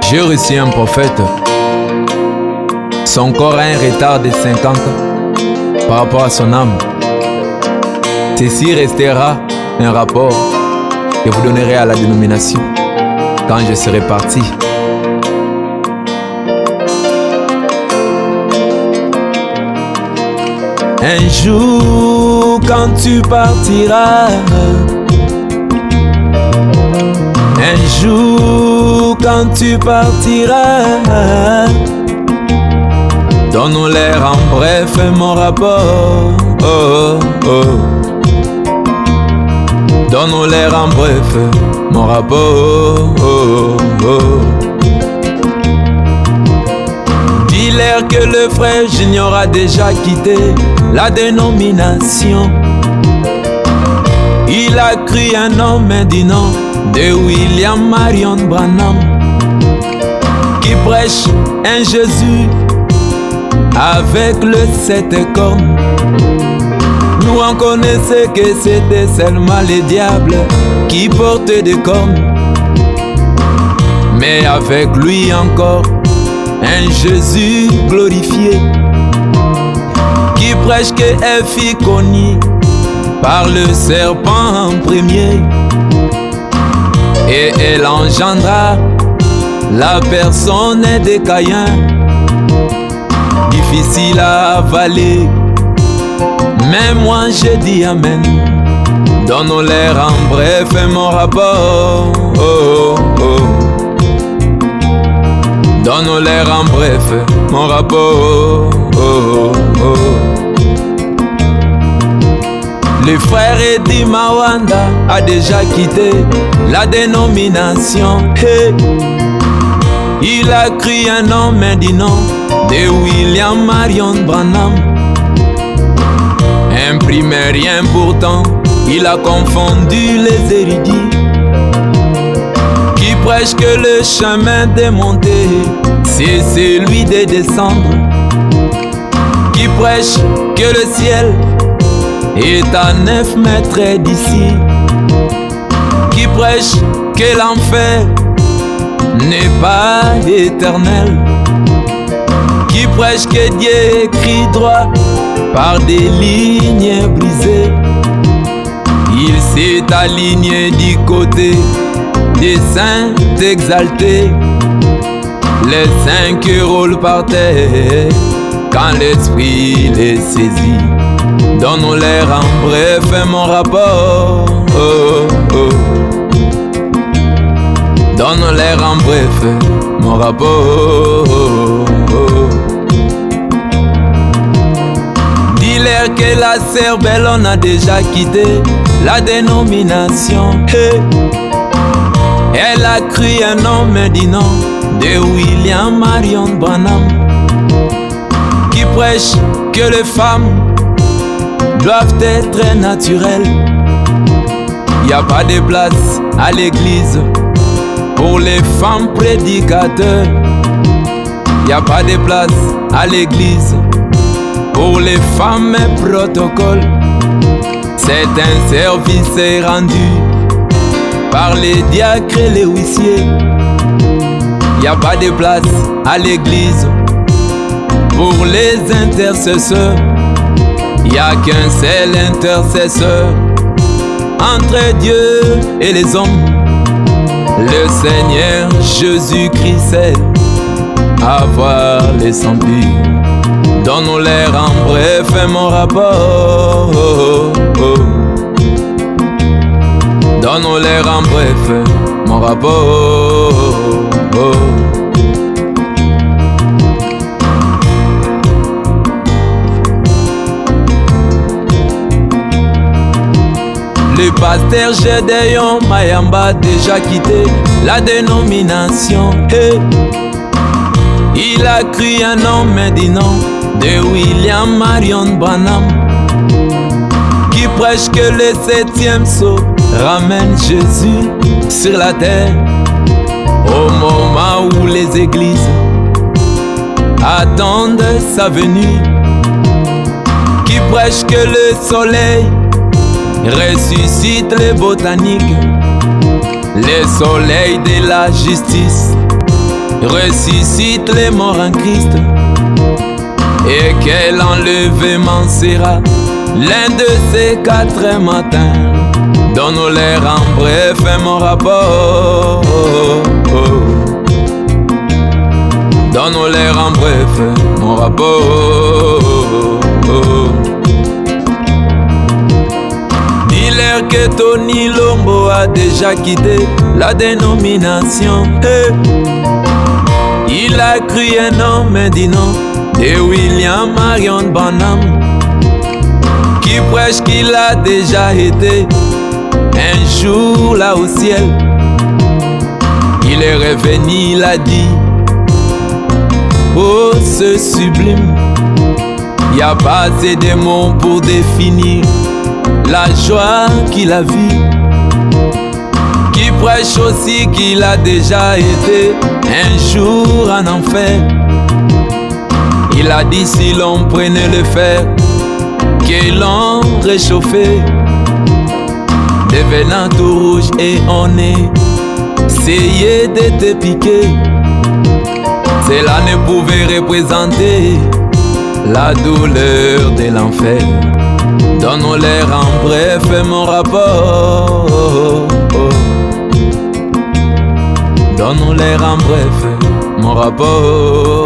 J'ai reçu un prophète. Son corps a un retard de 50 ans par rapport à son âme. Ceci restera un rapport que vous donnerez à la dénomination quand je serai parti. Un jour quand tu partiras, un jour quand tu partiras, donne-leur en bref mon rapport. Oh, oh. Donne-leur en bref mon rapport. Oh, oh. Dis-leur que le frère Junior a déjà quitté la dénomination. Il a cru un homme dit non de William Marion Branham, qui prêche un Jésus avec le 7 cornes. Nous on connaissait que c'était seulement les diables qui portaient des cornes, mais avec lui encore un Jésus glorifié, qui prêche que est fille connue par le serpent en premier, et elle engendra la personne des Caïns, difficile à avaler. Mais moi je dis amen. Donne-leur en bref mon rapport. Oh, oh. Donne-leur en bref mon rapport. Oh, oh. Le frère Eddie Mawanda a déjà quitté la dénomination. Hey. Il a cru un homme dit non de William Marion Branham. Imprimé rien pourtant, il a confondu les érudits, qui prêchent que le chemin de monter, c'est celui de descendre, qui prêchent que le ciel est à 9 mètres d'ici, qui prêchent que l'enfer n'est pas éternel, qui prêchent que Dieu écrit droit par des lignes brisées. Il s'est aligné du côté des saints exaltés. Les saints qui roulent par terre quand l'esprit les saisit. Donne-leur en bref mon rapport. Oh, oh. Donne-leur en bref mon rapport. Oh, oh. Dis-leur que la sœur Bellone a déjà quitté la dénomination. Hey. Elle a cru un homme dit non de William Marion Branham, qui prêche que les femmes doivent être naturelles. Y a pas de place à l'église pour les femmes prédicateurs. Y a pas de place à l'église pour les femmes protocole. C'est un service rendu par les diacres et les huissiers. Y a pas de place à l'église pour les intercesseurs. Y a qu'un seul intercesseur entre Dieu et les hommes, le Seigneur Jésus-Christ seul, avoir les sans-purs. Donne-leur en bref mon rapport. Oh, oh. Donne-leur en bref mon rapport. Oh. Le pasteur Gédéon Mayamba a déjà quitté la dénomination. Hey. Il a cru un homme dit non de William Marion Branham, qui prêche que le 7e sceau ramène Jésus sur la terre au moment où les églises attendent sa venue, qui prêche que le soleil ressuscite les botaniques, le soleil de la justice ressuscite les morts en Christ, et quel enlèvement sera l'un de ces 4 matins. Donne-nous l'air en bref mon rapport. Donne-nous l'air en bref mon rapport. Dis-leur que Tony Lombo a déjà quitté la dénomination. Hey. Il a cru un homme dit non de William Marion Branham, qui prêche qu'il a déjà été un jour là au ciel. Il est revenu, il a dit: oh, ce sublime, y a pas assez de mots pour définir la joie qu'il a vue. Qui prêche aussi qu'il a déjà été un jour en enfer. Il a dit: si l'on prenait le fer, que l'on réchauffait, devenant tout rouge et on essayait de te piquer, cela ne pouvait représenter la douleur de l'enfer. Donne-nous l'air en bref mon rapport. Donne-nous l'air en bref mon rapport.